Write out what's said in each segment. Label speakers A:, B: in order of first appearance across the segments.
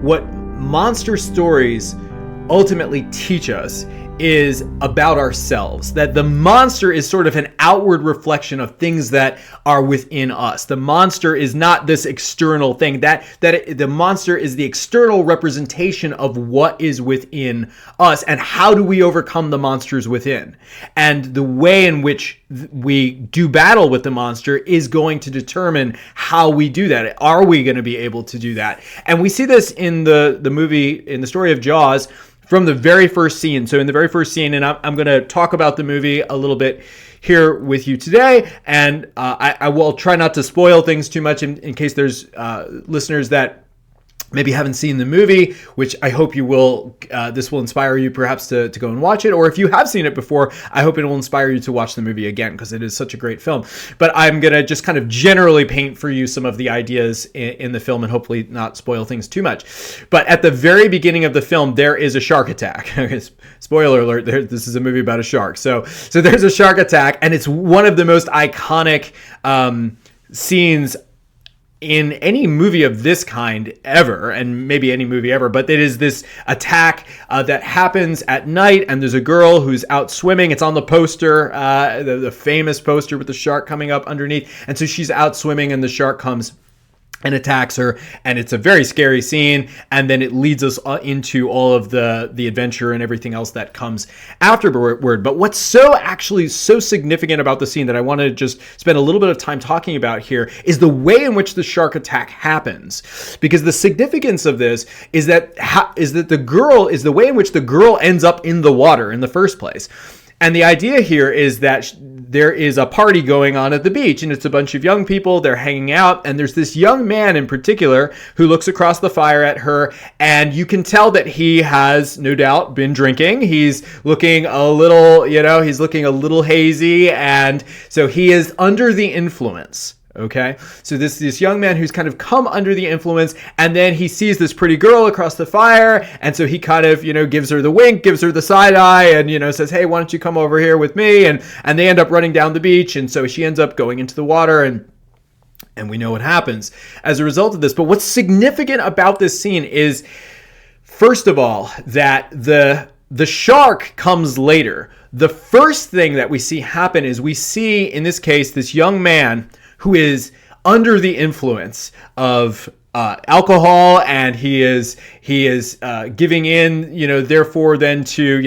A: what monster stories ultimately teach us is about ourselves, that the monster is sort of an outward reflection of things that are within us. The monster is not this external thing, the monster is the external representation of what is within us, and how do we overcome the monsters within. And the way in which we do battle with the monster is going to determine how we do that. Are we going to be able to do that? And we see this in the movie, in the story of Jaws, from the very first scene. So in the very first scene, and I'm going to talk about the movie a little bit here with you today, and I will try not to spoil things too much in case there's listeners that maybe haven't seen the movie, which I hope you will. This will inspire you perhaps to go and watch it. Or if you have seen it before, I hope it will inspire you to watch the movie again, because it is such a great film. But I'm going to just kind of generally paint for you some of the ideas in the film and hopefully not spoil things too much. But at the very beginning of the film, there is a shark attack. Spoiler alert, this is a movie about a shark. So there's a shark attack, and it's one of the most iconic scenes in any movie of this kind ever, and maybe any movie ever. But it is this attack that happens at night, and there's a girl who's out swimming. It's on the poster, the famous poster with the shark coming up underneath. And so she's out swimming, and the shark comes and attacks her, and it's a very scary scene. And then it leads us into all of the adventure and everything else that comes afterward. But what's so significant about the scene that I want to just spend a little bit of time talking about here is the way in which the shark attack happens. Because the significance of this is that the way in which the girl ends up in the water in the first place. And the idea here is that there is a party going on at the beach, and it's a bunch of young people. They're hanging out, and there's this young man in particular who looks across the fire at her, and you can tell that he has no doubt been drinking. He's looking a little, hazy, and so he is under the influence. Okay, so this young man who's kind of come under the influence, and then he sees this pretty girl across the fire, and so he kind of, gives her the wink, gives her the side eye, and, says, hey, why don't you come over here with me? And they end up running down the beach, and so she ends up going into the water, and we know what happens as a result of this. But what's significant about this scene is, first of all, that the shark comes later. The first thing that we see happen is we see, in this case, this young man who is under the influence of alcohol, and he is giving in, therefore then to,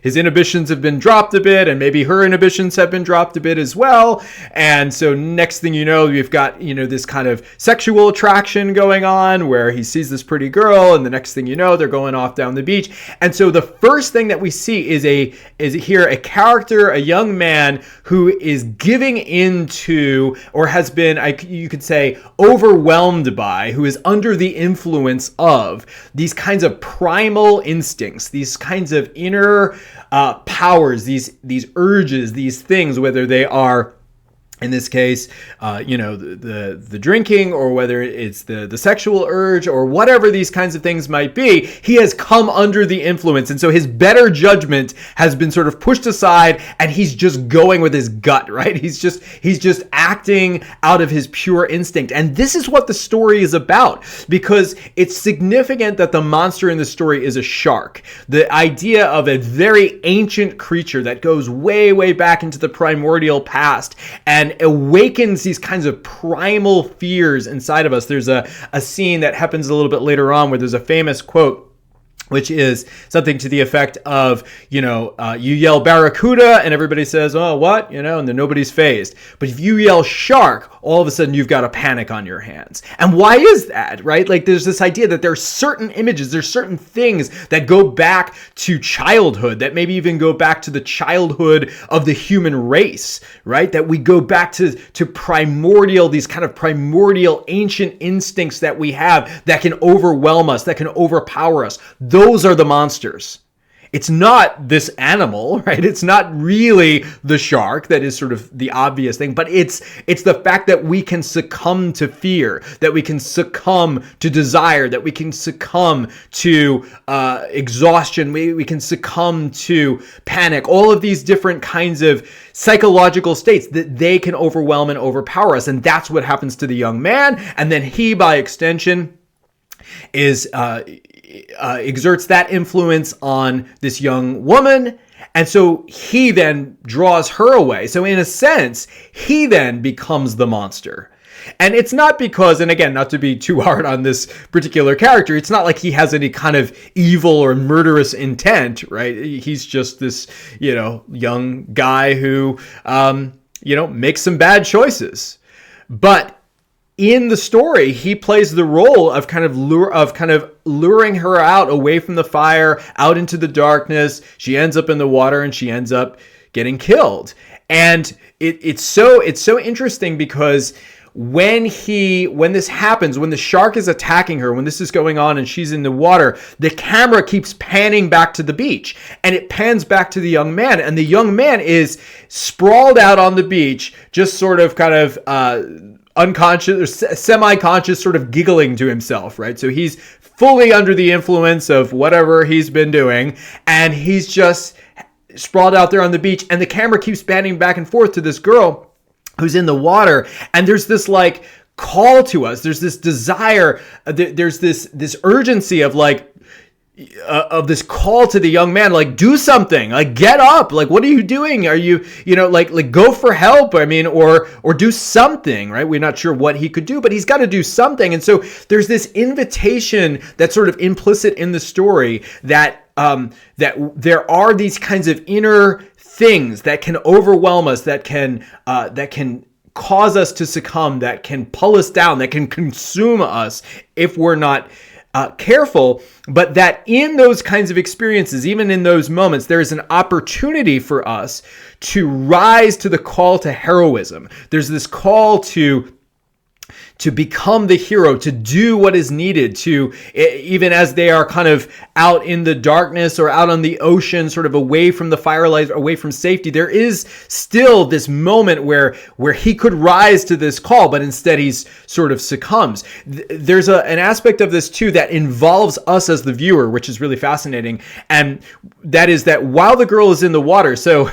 A: his inhibitions have been dropped a bit, and maybe her inhibitions have been dropped a bit as well. And so next thing you know, we've got, this kind of sexual attraction going on where he sees this pretty girl, and the next thing you know, they're going off down the beach. And so the first thing that we see is a character, a young man who is giving into, or has been, you could say, overwhelmed by, who is under the influence of these kinds of primal instincts, these kinds of inner powers, these urges, these things, whether they are, in this case, the drinking, or whether it's the sexual urge, or whatever these kinds of things might be, he has come under the influence. And so his better judgment has been sort of pushed aside, and he's just going with his gut, right? He's just acting out of his pure instinct. And this is what the story is about, because it's significant that the monster in the story is a shark. The idea of a very ancient creature that goes way, way back into the primordial past, and awakens these kinds of primal fears inside of us. There's a scene that happens a little bit later on where there's a famous quote, which is something to the effect of, you yell barracuda and everybody says, oh, what? And then nobody's fazed. But if you yell shark, all of a sudden you've got a panic on your hands. And why is that, right? Like, there's this idea that there are certain images, there's certain things that go back to childhood, that maybe even go back to the childhood of the human race, right? That we go back to primordial, these kind of primordial ancient instincts that we have that can overwhelm us, that can overpower us. Those are the monsters. It's not this animal, right? It's not really the shark that is sort of the obvious thing, but it's the fact that we can succumb to fear, that we can succumb to desire, that we can succumb to exhaustion, we can succumb to panic, all of these different kinds of psychological states that they can overwhelm and overpower us. And that's what happens to the young man. And then he, by extension, is exerts that influence on this young woman. And so he then draws her away. So in a sense, he then becomes the monster. And it's not because, and again, not to be too hard on this particular character, it's not like he has any kind of evil or murderous intent, right? He's just this, young guy who, makes some bad choices. But in the story, he plays the role of kind of luring her out away from the fire, out into the darkness. She ends up in the water and she ends up getting killed. And it's so interesting because when this happens, when the shark is attacking her, when this is going on and she's in the water, the camera keeps panning back to the beach, and it pans back to the young man, and the young man is sprawled out on the beach, just sort of kind of unconscious or semi-conscious, sort of giggling to himself, right? So he's fully under the influence of whatever he's been doing, and he's just sprawled out there on the beach, and the camera keeps panning back and forth to this girl who's in the water, and there's this like call to us. There's this desire. There's this urgency of like of this call to the young man, like, do something, like, get up, like, what are you doing? Are you, like go for help? I mean, or do something, right? We're not sure what he could do, but he's got to do something. And so there's this invitation that's sort of implicit in the story that there are these kinds of inner things that can overwhelm us, that can cause us to succumb, that can pull us down, that can consume us if we're not careful, but that in those kinds of experiences, even in those moments, there is an opportunity for us to rise to the call to heroism. There's this call to become the hero, to do what is needed, to, even as they are kind of out in the darkness or out on the ocean, sort of away from the firelight, away from safety, there is still this moment where he could rise to this call, but instead he's sort of succumbs. There's an aspect of this too that involves us as the viewer, which is really fascinating. And that is that while the girl is in the water, so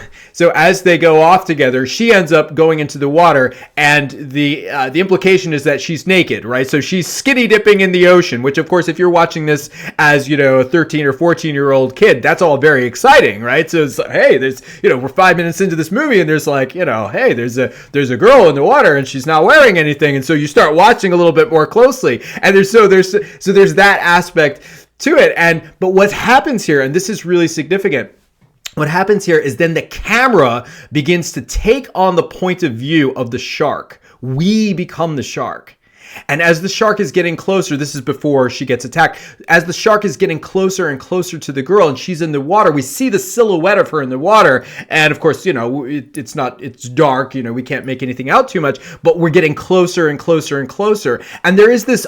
A: as they go off together, she ends up going into the water, and the implication is that she's naked, right? So she's skinny dipping in the ocean, which of course, if you're watching this as, a 13 or 14-year-old kid, that's all very exciting, right? So it's like, hey, there's, we're 5 minutes into this movie and there's like, hey, there's a girl in the water and she's not wearing anything. And so you start watching a little bit more closely, and there's that aspect to it. But what happens here, and this is really significant, what happens here is then the camera begins to take on the point of view of the shark. We become the shark. And as the shark is getting closer, this is before she gets attacked, as the shark is getting closer and closer to the girl and she's in the water, we see the silhouette of her in the water. And of course, it's dark, we can't make anything out too much, but we're getting closer and closer and closer. And there is this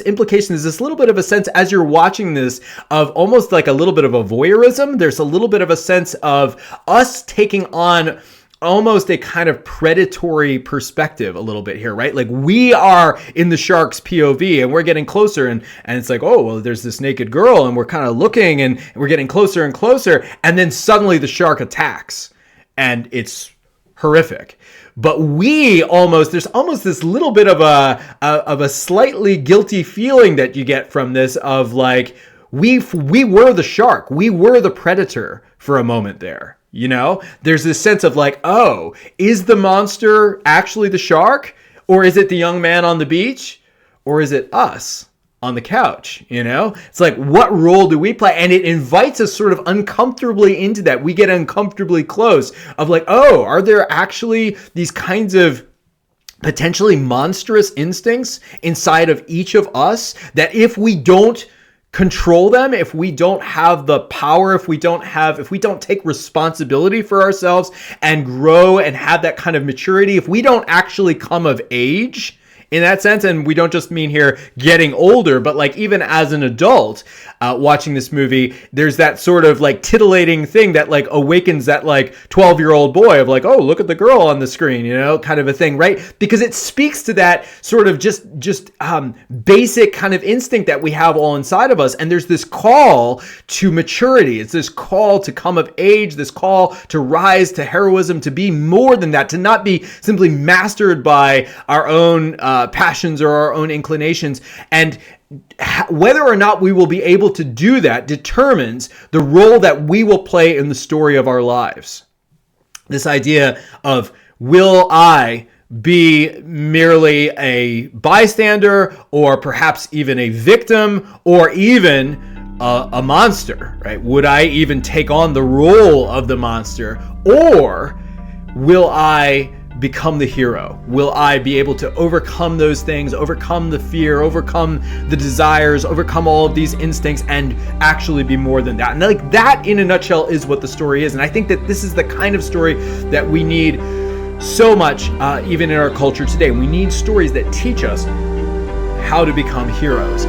A: implication, there's this little bit of a sense as you're watching this of almost like a little bit of a voyeurism. There's a little bit of a sense of us taking on almost a kind of predatory perspective a little bit here, right? Like we are in the shark's POV and we're getting closer and it's like, oh, well, there's this naked girl and we're kind of looking and we're getting closer and closer. And then suddenly the shark attacks and it's horrific. But there's almost this little bit of a slightly guilty feeling that you get from this of like, we were the shark. We were the predator for a moment there. There's this sense of like, oh, is the monster actually the shark? Or is it the young man on the beach? Or is it us on the couch? It's like, what role do we play? And it invites us sort of uncomfortably into that. We get uncomfortably close of like, oh, are there actually these kinds of potentially monstrous instincts inside of each of us that if we don't control them, if we don't have the power, if we don't take responsibility for ourselves and grow and have that kind of maturity, if we don't actually come of age in that sense, and we don't just mean here getting older, but like even as an adult watching this movie, there's that sort of like titillating thing that like awakens that like 12-year-old boy of like, oh, look at the girl on the screen, kind of a thing, right? Because it speaks to that sort of just basic kind of instinct that we have all inside of us. And there's this call to maturity. It's this call to come of age, this call to rise to heroism, to be more than that, to not be simply mastered by our own passions or our own inclinations. And whether or not we will be able to do that determines the role that we will play in the story of our lives. This idea of, will I be merely a bystander, or perhaps even a victim, or even a monster, right? Would I even take on the role of the monster, or will I become the hero? Will I be able to overcome those things, overcome the fear, overcome the desires, overcome all of these instincts, and actually be more than that? And like that, in a nutshell, is what the story is. And I think that this is the kind of story that we need so much, even in our culture today. We need stories that teach us how to become heroes.